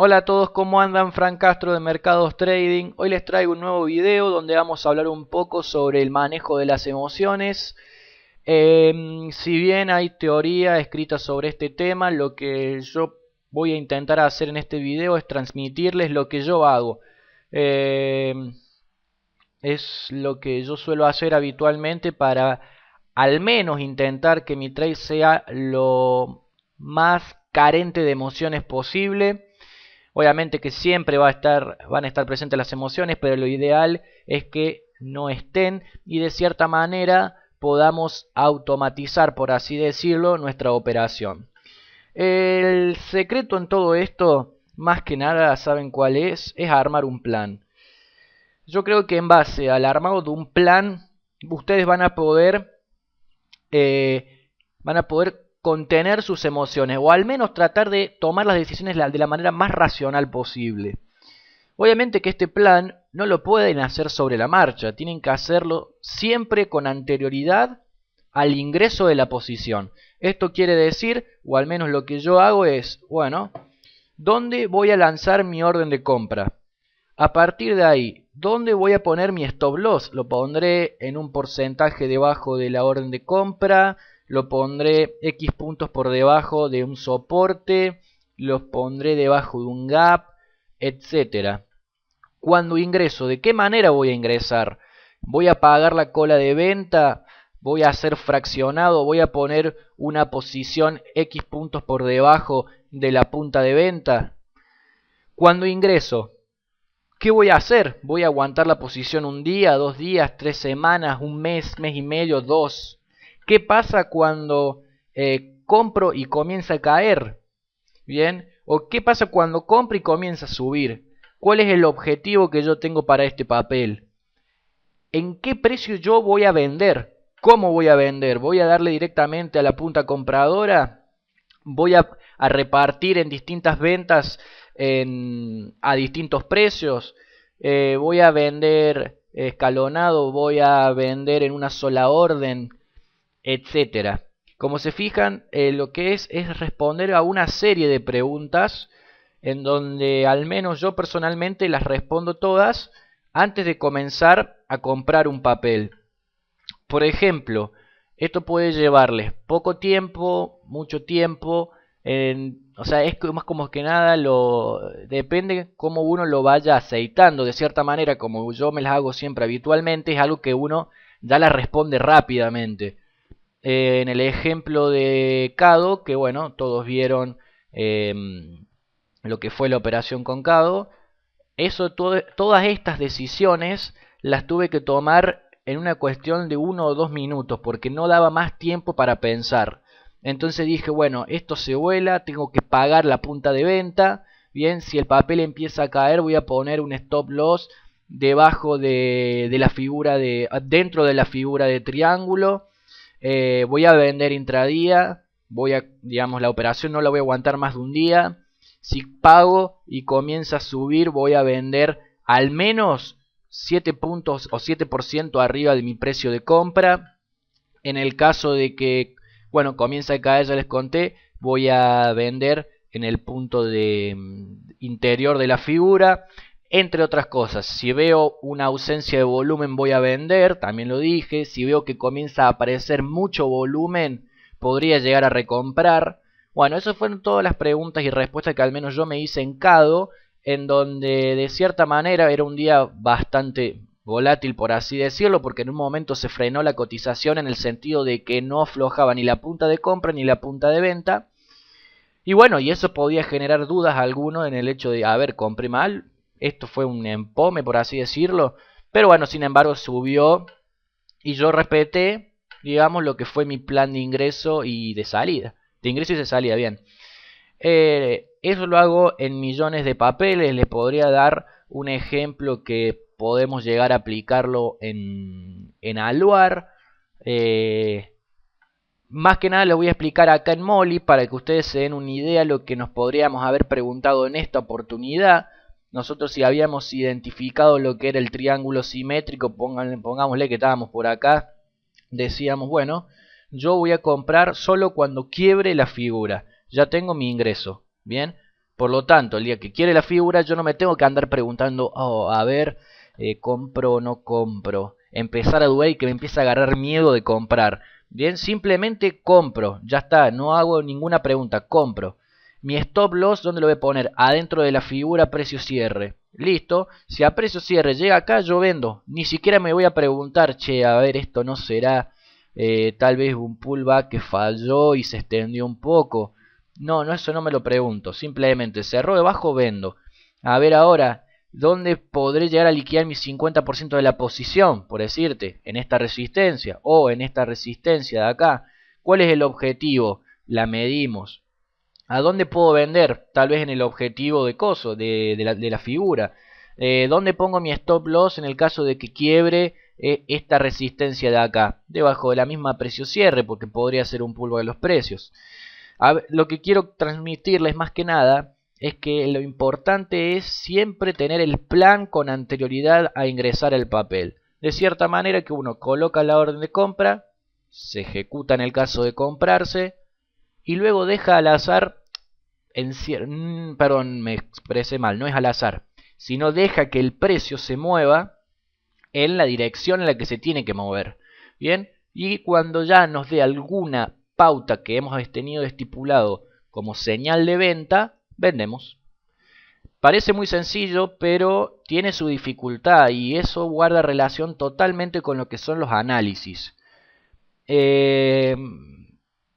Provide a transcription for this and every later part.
Hola a todos, ¿cómo andan? Frank Castro de Mercados Trading. Hoy les traigo un nuevo video donde vamos a hablar un poco sobre el manejo de las emociones. Si bien hay teoría escrita sobre este tema, lo que yo voy a intentar hacer en este video es transmitirles lo que yo hago. Es lo que yo suelo hacer habitualmente para al menos intentar que mi trade sea lo más carente de emociones posible. Obviamente que siempre van a estar presentes las emociones, pero lo ideal es que no estén y de cierta manera podamos automatizar, por así decirlo, nuestra operación. El secreto en todo esto, más que nada, ¿saben cuál es armar un plan. Yo creo que en base al armado de un plan, ustedes van a poder contener sus emociones o al menos tratar de tomar las decisiones de la manera más racional posible. Obviamente que este plan no lo pueden hacer sobre la marcha, tienen que hacerlo siempre con anterioridad al ingreso de la posición. Esto quiere decir, o al menos lo que yo hago es, bueno, ¿dónde voy a lanzar mi orden de compra? A partir de ahí, ¿dónde voy a poner mi stop loss? Lo pondré en un porcentaje debajo de la orden de compra, lo pondré X puntos por debajo de un soporte, los pondré debajo de un gap, etcétera. Cuando ingreso, ¿de qué manera voy a ingresar? ¿Voy a pagar la cola de venta? ¿Voy a hacer fraccionado? ¿Voy a poner una posición X puntos por debajo de la punta de venta? Cuando ingreso, ¿qué voy a hacer? ¿Voy a aguantar la posición un día, 2 días, 3 semanas, un mes, mes y medio, dos? ¿Qué pasa cuando compro y comienza a caer? ¿Bien? ¿O qué pasa cuando compro y comienza a subir? ¿Cuál es el objetivo que yo tengo para este papel? ¿En qué precio yo voy a vender? ¿Cómo voy a vender? ¿Voy a darle directamente a la punta compradora? ¿Voy a repartir en distintas ventas a distintos precios? ¿Voy a vender escalonado? ¿Voy a vender en una sola orden? Etcétera. Como se fijan, lo que es responder a una serie de preguntas en donde al menos yo personalmente las respondo todas antes de comenzar a comprar un papel. Por ejemplo, esto puede llevarles poco tiempo, mucho tiempo, o sea, es más como que nada, depende cómo uno lo vaya aceitando. De cierta manera, como yo me las hago siempre habitualmente, es algo que uno ya la responde rápidamente. En el ejemplo de Cado, que bueno, todos vieron lo que fue la operación con Cado, todas estas decisiones las tuve que tomar en una cuestión de 1 o 2 minutos, porque no daba más tiempo para pensar. Entonces dije, bueno, esto se vuela, tengo que pagar la punta de venta. Bien, si el papel empieza a caer, voy a poner un stop loss debajo de la figura dentro de la figura de triángulo. Voy a vender intradía, digamos, la operación no la voy a aguantar más de un día. Si pago y comienza a subir, voy a vender al menos 7 puntos o 7% arriba de mi precio de compra. En el caso de que, bueno, comienza a caer, ya les conté, voy a vender en el punto interior de la figura. Entre otras cosas, si veo una ausencia de volumen voy a vender, también lo dije. Si veo que comienza a aparecer mucho volumen, podría llegar a recomprar. Bueno, esas fueron todas las preguntas y respuestas que al menos yo me hice en Cado, en donde de cierta manera era un día bastante volátil, por así decirlo, porque en un momento se frenó la cotización en el sentido de que no aflojaba ni la punta de compra ni la punta de venta. Y bueno, y eso podía generar dudas a alguno en el hecho de, a ver, compré mal, esto fue un empome, por así decirlo. Pero bueno, sin embargo, subió y yo respeté, digamos, lo que fue mi plan de ingreso y de salida. De ingreso y de salida, bien. Eso lo hago en millones de papeles. Les podría dar un ejemplo que podemos llegar a aplicarlo en Aluar. Más que nada lo voy a explicar acá en Molly para que ustedes se den una idea de lo que nos podríamos haber preguntado en esta oportunidad. Nosotros si habíamos identificado lo que era el triángulo simétrico, pongámosle que estábamos por acá, decíamos, bueno, yo voy a comprar solo cuando quiebre la figura. Ya tengo mi ingreso, ¿bien? Por lo tanto, el día que quiere la figura, yo no me tengo que andar preguntando, oh, a ver, compro o no compro. Empezar a dudar y que me empiece a agarrar miedo de comprar. Bien, simplemente compro, ya está, no hago ninguna pregunta, compro. Mi stop loss, ¿dónde lo voy a poner? Adentro de la figura precio cierre. Listo, si a precio cierre llega acá, yo vendo. Ni siquiera me voy a preguntar, che, a ver, esto no será tal vez un pullback que falló y se extendió un poco. No, eso no me lo pregunto. Simplemente cerró debajo, vendo. A ver ahora, ¿dónde podré llegar a liquidar mi 50% de la posición? Por decirte, en esta resistencia o en esta resistencia de acá. ¿Cuál es el objetivo? La medimos. ¿A dónde puedo vender? Tal vez en el objetivo de coso, de la figura. ¿Dónde pongo mi stop loss en el caso de que quiebre esta resistencia de acá? Debajo de la misma precio cierre, porque podría ser un pullback de los precios. Lo que quiero transmitirles más que nada es que lo importante es siempre tener el plan con anterioridad a ingresar el papel. De cierta manera que uno coloca la orden de compra, se ejecuta en el caso de comprarse y luego deja al azar, perdón, me expresé mal, no es al azar, sino deja que el precio se mueva en la dirección en la que se tiene que mover. Bien, y cuando ya nos dé alguna pauta que hemos tenido estipulado como señal de venta, vendemos. Parece muy sencillo, pero tiene su dificultad y eso guarda relación totalmente con lo que son los análisis.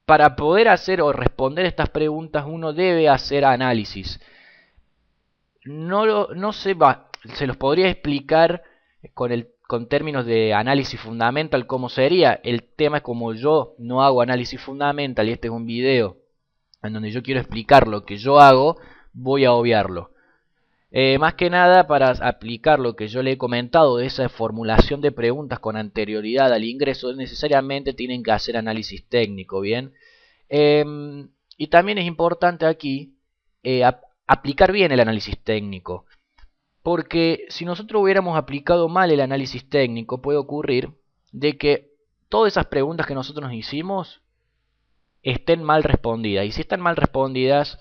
Para poder hacer o responder estas preguntas uno debe hacer análisis. No se los podría explicar con términos de análisis fundamental cómo sería. El tema es como yo no hago análisis fundamental y este es un video en donde yo quiero explicar lo que yo hago, voy a obviarlo. Más que nada para aplicar lo que yo le he comentado de esa formulación de preguntas con anterioridad al ingreso, necesariamente tienen que hacer análisis técnico, ¿bien? Y también es importante aquí aplicar bien el análisis técnico. Porque si nosotros hubiéramos aplicado mal el análisis técnico, puede ocurrir de que todas esas preguntas que nosotros nos hicimos estén mal respondidas. Y si están mal respondidas,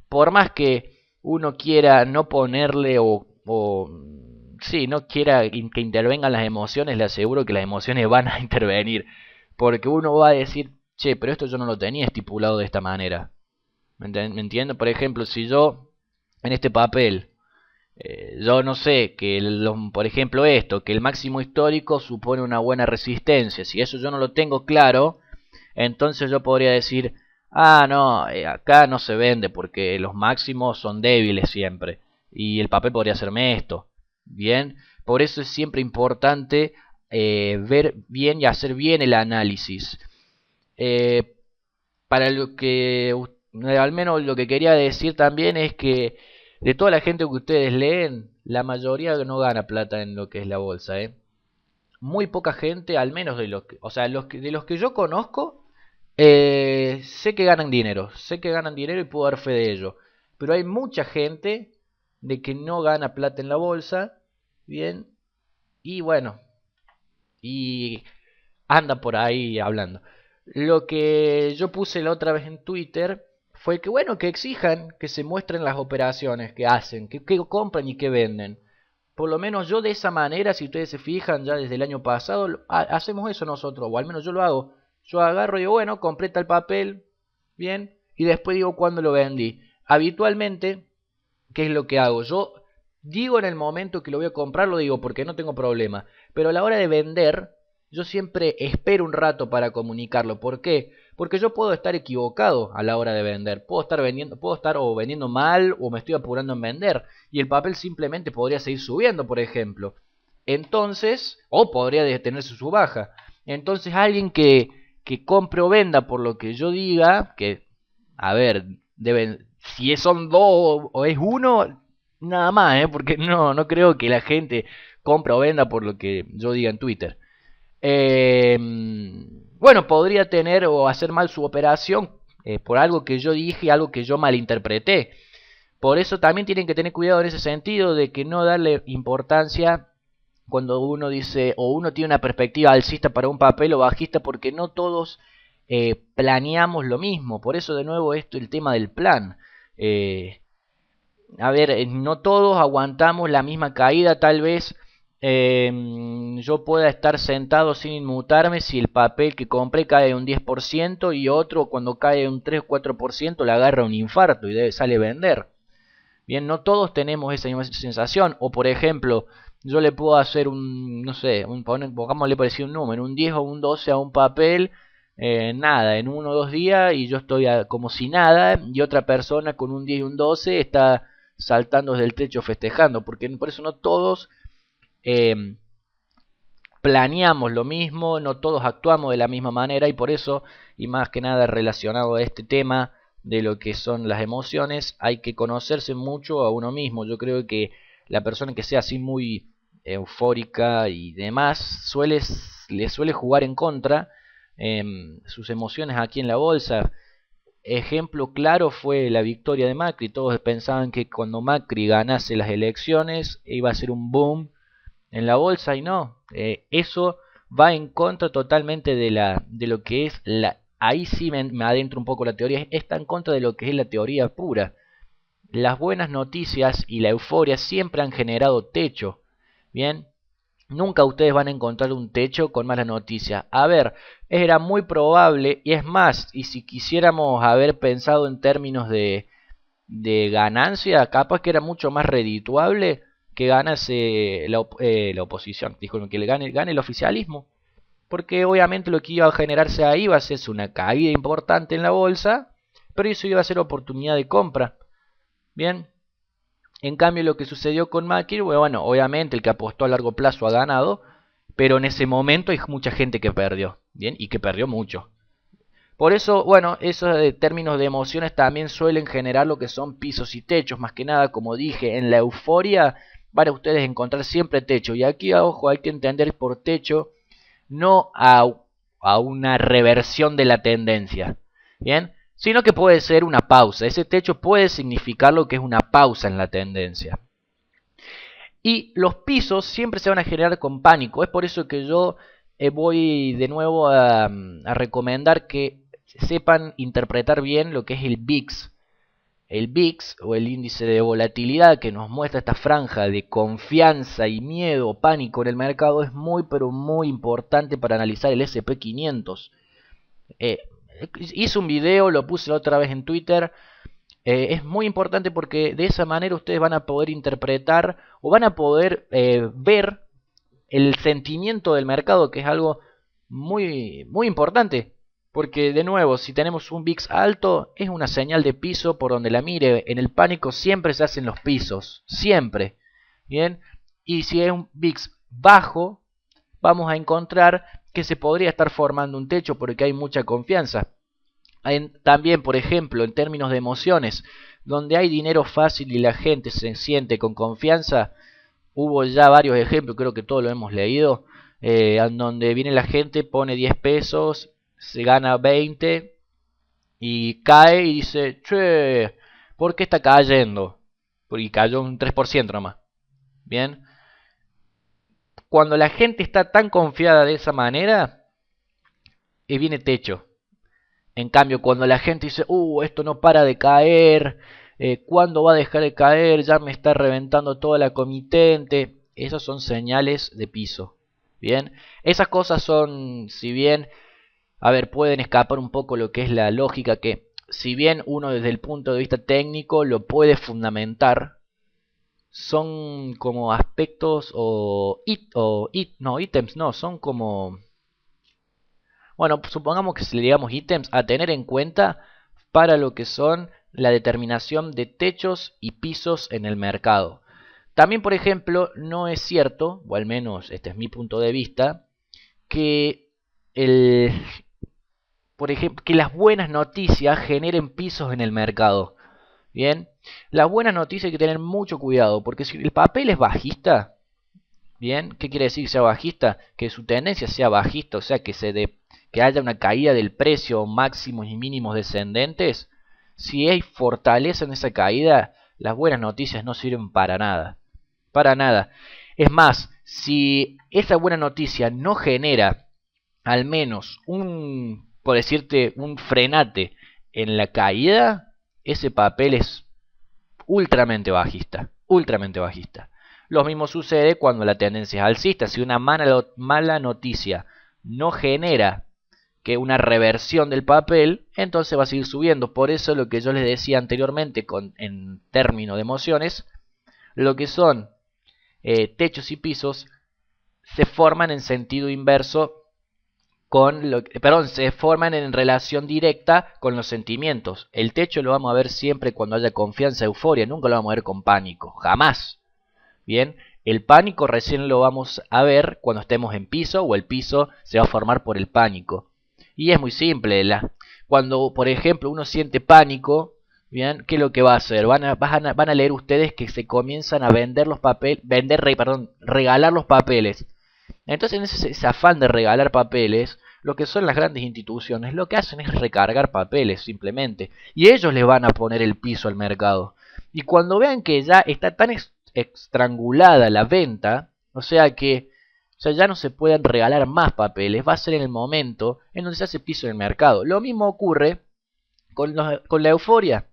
por más que uno quiera no ponerle sí, no quiera que intervengan las emociones, le aseguro que las emociones van a intervenir. Porque uno va a decir, che, pero esto yo no lo tenía estipulado de esta manera. ¿Me entienden? Por ejemplo, si yo en este papel, yo no sé, por ejemplo esto, que el máximo histórico supone una buena resistencia. Si eso yo no lo tengo claro, entonces yo podría decir, ah, no, acá no se vende porque los máximos son débiles siempre. Y el papel podría hacerme esto. Bien, por eso es siempre importante ver bien y hacer bien el análisis. Para lo que, al menos lo que quería decir también es que de toda la gente que ustedes leen, la mayoría no gana plata en lo que es la bolsa, Muy poca gente, al menos de los que, o sea, de los que yo conozco, sé que ganan dinero, y puedo dar fe de ello. Pero hay mucha gente de que no gana plata en la bolsa, bien, y bueno, y anda por ahí hablando. Lo que yo puse la otra vez en Twitter fue que bueno, que exijan que se muestren las operaciones que hacen, que compran y que venden. Por lo menos yo de esa manera, si ustedes se fijan, ya desde el año pasado, hacemos eso nosotros, o al menos yo lo hago. Yo agarro y digo, bueno, compré tal papel, bien, y después digo cuándo lo vendí. Habitualmente, ¿qué es lo que hago? Yo digo en el momento que lo voy a comprar, lo digo porque no tengo problema. Pero a la hora de vender, yo siempre espero un rato para comunicarlo. ¿Por qué? Porque yo puedo estar equivocado a la hora de vender. Puedo estar o vendiendo mal o me estoy apurando en vender. Y el papel simplemente podría seguir subiendo, por ejemplo. Entonces, o podría detener su subaja. Entonces alguien que compre o venda por lo que yo diga, que, a ver, si son dos o es uno, nada más, porque no creo que la gente compre o venda por lo que yo diga en Twitter. Bueno, podría tener o hacer mal su operación por algo que yo dije, algo que yo malinterpreté. Por eso también tienen que tener cuidado en ese sentido de que no darle importancia cuando uno dice o uno tiene una perspectiva alcista para un papel o bajista, porque no todos planeamos lo mismo. Por eso de nuevo el tema del plan. a ver, no todos aguantamos la misma caída, tal vez yo pueda estar sentado sin inmutarme si el papel que compré cae un 10% y otro cuando cae un 3 o 4% le agarra un infarto y sale a vender. Bien, no todos tenemos esa misma sensación. O por ejemplo, yo le puedo hacer un, no sé, pongámosle por decir un número, un 10 o un 12 a un papel, nada, en 1 o 2 días y yo estoy como si nada, y otra persona con un 10 y un 12 está saltando desde el techo festejando, porque por eso no todos eh, planeamos lo mismo, no todos actuamos de la misma manera y por eso, y más que nada relacionado a este tema de lo que son las emociones, hay que conocerse mucho a uno mismo. Yo creo que la persona que sea así muy eufórica y demás le suele jugar en contra sus emociones aquí en la bolsa. Ejemplo claro fue la victoria de Macri. Todos pensaban que cuando Macri ganase las elecciones iba a ser un boom en la bolsa y no, eso va en contra totalmente de lo que es ahí sí me adentro un poco la teoría, está en contra de lo que es la teoría pura. Las buenas noticias y la euforia siempre han generado techo, bien, nunca ustedes van a encontrar un techo con malas noticias. A ver, era muy probable, y es más, y si quisiéramos haber pensado en términos de ganancia, capaz que era mucho más redituable que ganase la oposición, disculpen, que gane el oficialismo, porque obviamente lo que iba a generarse ahí iba a ser una caída importante en la bolsa, pero eso iba a ser oportunidad de compra. Bien, en cambio lo que sucedió con Macri, bueno, obviamente el que apostó a largo plazo ha ganado, pero en ese momento hay mucha gente que perdió, bien, y que perdió mucho. Por eso, bueno, esos términos de emociones también suelen generar lo que son pisos y techos. Más que nada, como dije, en la euforia van a ustedes encontrar siempre techo. Y aquí, ojo, hay que entender por techo no a una reversión de la tendencia, ¿bien? Sino que puede ser una pausa. Ese techo puede significar lo que es una pausa en la tendencia. Y los pisos siempre se van a generar con pánico. Es por eso que yo voy de nuevo a recomendar que sepan interpretar bien lo que es el VIX. El VIX o el índice de volatilidad que nos muestra esta franja de confianza y miedo o pánico en el mercado es muy pero muy importante para analizar el SP500. Eh, hice un video, lo puse la otra vez en Twitter. Es muy importante porque de esa manera ustedes van a poder interpretar o van a poder ver el sentimiento del mercado, que es algo muy importante. Porque de nuevo, si tenemos un VIX alto, es una señal de piso por donde la mire. En el pánico siempre se hacen los pisos, siempre. Bien, y si es un VIX bajo, vamos a encontrar que se podría estar formando un techo porque hay mucha confianza. También, por ejemplo, en términos de emociones, donde hay dinero fácil y la gente se siente con confianza, hubo ya varios ejemplos, creo que todos lo hemos leído, en donde viene la gente, pone 10 pesos, se gana 20 y cae y dice, che, ¿por qué está cayendo? Porque cayó un 3% nomás. Bien, cuando la gente está tan confiada de esa manera, viene techo. En cambio, cuando la gente dice, esto no para de caer, ¿cuándo va a dejar de caer? Ya me está reventando toda la comitente. Esas son señales de piso. Bien, esas cosas son, si bien, a ver, pueden escapar un poco lo que es la lógica, que si bien uno desde el punto de vista técnico lo puede fundamentar, son como aspectos no, ítems, no, son como... Bueno, supongamos que si le digamos ítems a tener en cuenta para lo que son la determinación de techos y pisos en el mercado. También, por ejemplo, no es cierto, o al menos este es mi punto de vista, que por ejemplo, que las buenas noticias generen pisos en el mercado. Bien, las buenas noticias hay que tener mucho cuidado, porque si el papel es bajista, bien, ¿qué quiere decir que sea bajista? Que su tendencia sea bajista, o sea, que haya una caída del precio, máximos y mínimos descendentes. Si hay fortaleza en esa caída, las buenas noticias no sirven para nada. Para nada. Es más, si esa buena noticia no genera al menos por decirte, un frenate en la caída, ese papel es ultramente bajista, ultramente bajista. Lo mismo sucede cuando la tendencia es alcista. Si una mala noticia no genera que una reversión del papel, entonces va a seguir subiendo. Por eso lo que yo les decía anteriormente en términos de emociones, lo que son techos y pisos se forman en sentido inverso se forman en relación directa con los sentimientos. El techo lo vamos a ver siempre cuando haya confianza, euforia, nunca lo vamos a ver con pánico, jamás. Bien, el pánico recién lo vamos a ver cuando estemos en piso, o el piso se va a formar por el pánico. Y es muy simple, cuando por ejemplo uno siente pánico, bien, ¿qué es lo que va a hacer? Van a leer ustedes que se comienzan a vender los papeles, regalar los papeles. Entonces en ese afán de regalar papeles, lo que son las grandes instituciones, lo que hacen es recargar papeles simplemente. Y ellos le van a poner el piso al mercado. Y cuando vean que ya está tan estrangulada la venta, o sea que ya no se pueden regalar más papeles, va a ser en el momento en donde se hace piso en el mercado. Lo mismo ocurre con la euforia.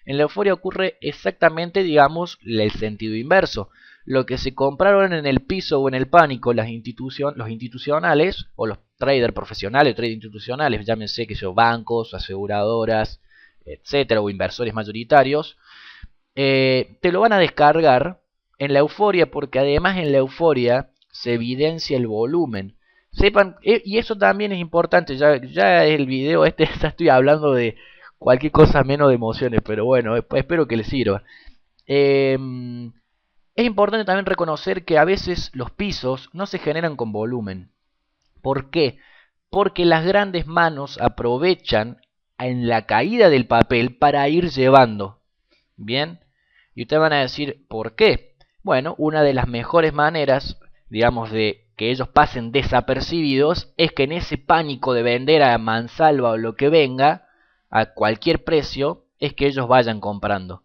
En la euforia ocurre exactamente, digamos, el sentido inverso. Lo que se compraron en el piso o en el pánico los institucionales o los traders profesionales, traders institucionales, llámense que son bancos, aseguradoras, etcétera, o inversores mayoritarios, te lo van a descargar en la euforia, porque además en la euforia se evidencia el volumen. Sepan, y eso también es importante, ya el video ya estoy hablando de cualquier cosa menos de emociones, pero bueno, espero que les sirva. Es importante también reconocer que a veces los pisos no se generan con volumen. ¿Por qué? Porque las grandes manos aprovechan en la caída del papel para ir llevando. ¿Bien? Y ustedes van a decir, ¿por qué? Bueno, una de las mejores maneras, digamos, de que ellos pasen desapercibidos es que en ese pánico de vender a mansalva o lo que venga, a cualquier precio, es que ellos vayan comprando.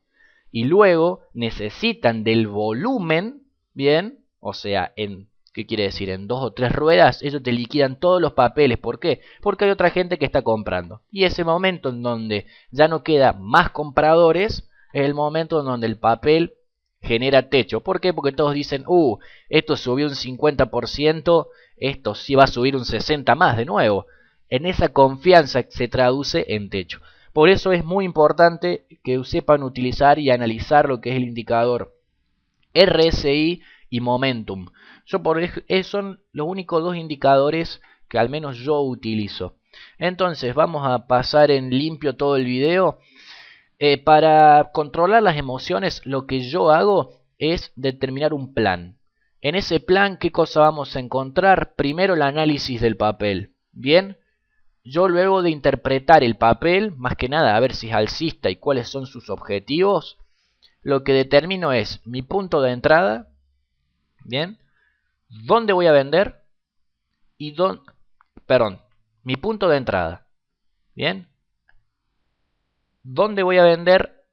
Y luego necesitan del volumen, ¿bien? O sea, ¿qué quiere decir? En 2 o 3 ruedas, ellos te liquidan todos los papeles. ¿Por qué? Porque hay otra gente que está comprando. Y ese momento en donde ya no queda más compradores, es el momento en donde el papel genera techo. ¿Por qué? Porque todos dicen, esto subió un 50%, esto sí va a subir un 60% más de nuevo. En esa confianza se traduce en techo. Por eso es muy importante que sepan utilizar y analizar lo que es el indicador RSI y Momentum. Son los únicos 2 indicadores que al menos yo utilizo. Entonces vamos a pasar en limpio todo el video. Para controlar las emociones, lo que yo hago es determinar un plan. En ese plan, ¿qué cosa vamos a encontrar? Primero el análisis del papel. Bien. Yo luego de interpretar el papel, más que nada a ver si es alcista y cuáles son sus objetivos, lo que determino es mi punto de entrada, ¿bien? ¿Dónde voy a vender? Mi punto de entrada, ¿bien? ¿Dónde voy a vender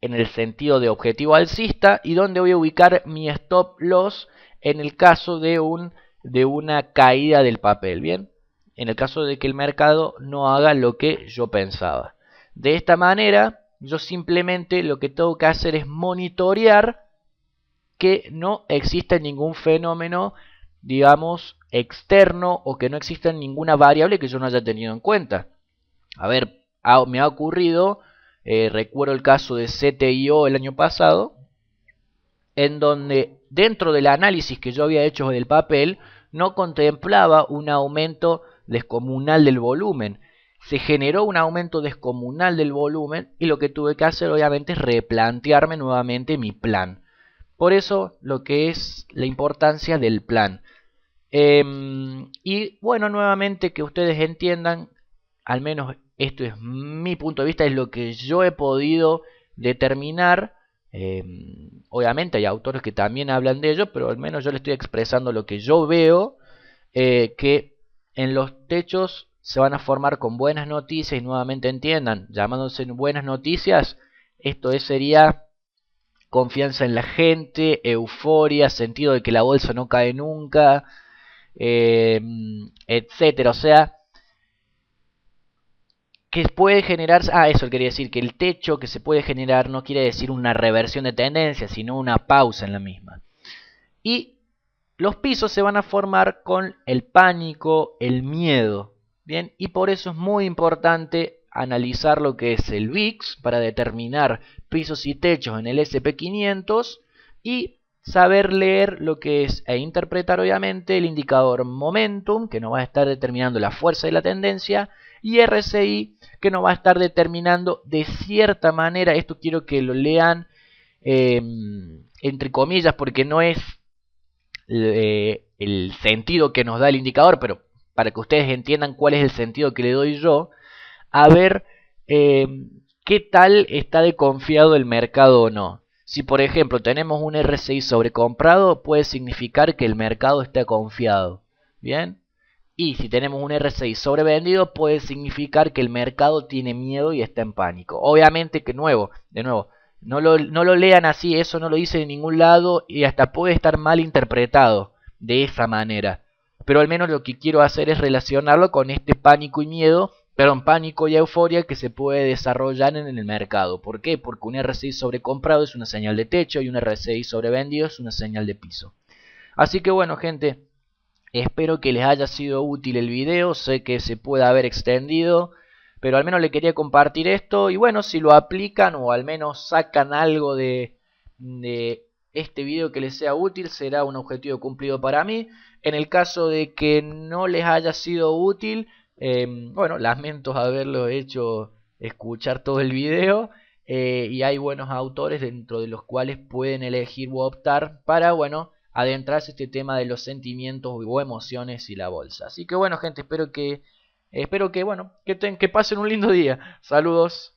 en el sentido de objetivo alcista? Y dónde voy a ubicar mi stop loss en el caso de una caída del papel, ¿bien? En el caso de que el mercado no haga lo que yo pensaba. De esta manera, yo simplemente lo que tengo que hacer es monitorear que no exista ningún fenómeno, digamos, externo, o que no exista ninguna variable que yo no haya tenido en cuenta. A ver, me ha ocurrido, recuerdo el caso de CTIO el año pasado, en donde dentro del análisis que yo había hecho del papel, no contemplaba un aumento descomunal del volumen. Se generó un aumento descomunal del volumen y lo que tuve que hacer obviamente es replantearme nuevamente mi plan. Por eso lo que es la importancia del plan. Y bueno, nuevamente que ustedes entiendan, al menos esto es mi punto de vista, es lo que yo he podido determinar. Obviamente hay autores que también hablan de ello, pero al menos yo les estoy expresando lo que yo veo, que en los techos se van a formar con buenas noticias. Y nuevamente entiendan, llamándose buenas noticias, esto sería confianza en la gente, euforia, sentido de que la bolsa no cae nunca, etcétera. O sea, que puede generarse, eso quería decir, que el techo que se puede generar no quiere decir una reversión de tendencia, sino una pausa en la misma. Y los pisos se van a formar con el pánico, el miedo, ¿bien? Y por eso es muy importante analizar lo que es el VIX para determinar pisos y techos en el SP500 y saber leer lo que es e interpretar obviamente el indicador Momentum, que nos va a estar determinando la fuerza de la tendencia, y RSI, que nos va a estar determinando de cierta manera, esto quiero que lo lean entre comillas porque no es el sentido que nos da el indicador, pero para que ustedes entiendan cuál es el sentido que le doy yo, a ver qué tal está de confiado el mercado o no. Si por ejemplo tenemos un RSI sobrecomprado, puede significar que el mercado está confiado. ¿Bien? Y si tenemos un RSI sobrevendido, puede significar que el mercado tiene miedo y está en pánico. Obviamente que de nuevo, no lo lean así, eso no lo dice en ningún lado y hasta puede estar mal interpretado de esa manera. Pero al menos lo que quiero hacer es relacionarlo con este pánico y miedo, perdón, pánico y euforia que se puede desarrollar en el mercado. ¿Por qué? Porque un RSI sobrecomprado es una señal de techo y un RSI sobrevendido es una señal de piso. Así que bueno, gente, espero que les haya sido útil el video, sé que se puede haber extendido, pero al menos le quería compartir esto y bueno, si lo aplican o al menos sacan algo de este video que les sea útil, será un objetivo cumplido para mí. En el caso de que no les haya sido útil, bueno, lamento haberlo hecho escuchar todo el video. Y hay buenos autores dentro de los cuales pueden elegir o optar para, bueno, adentrarse este tema de los sentimientos o emociones y la bolsa. Así que bueno, gente, espero que bueno, que pasen un lindo día. Saludos.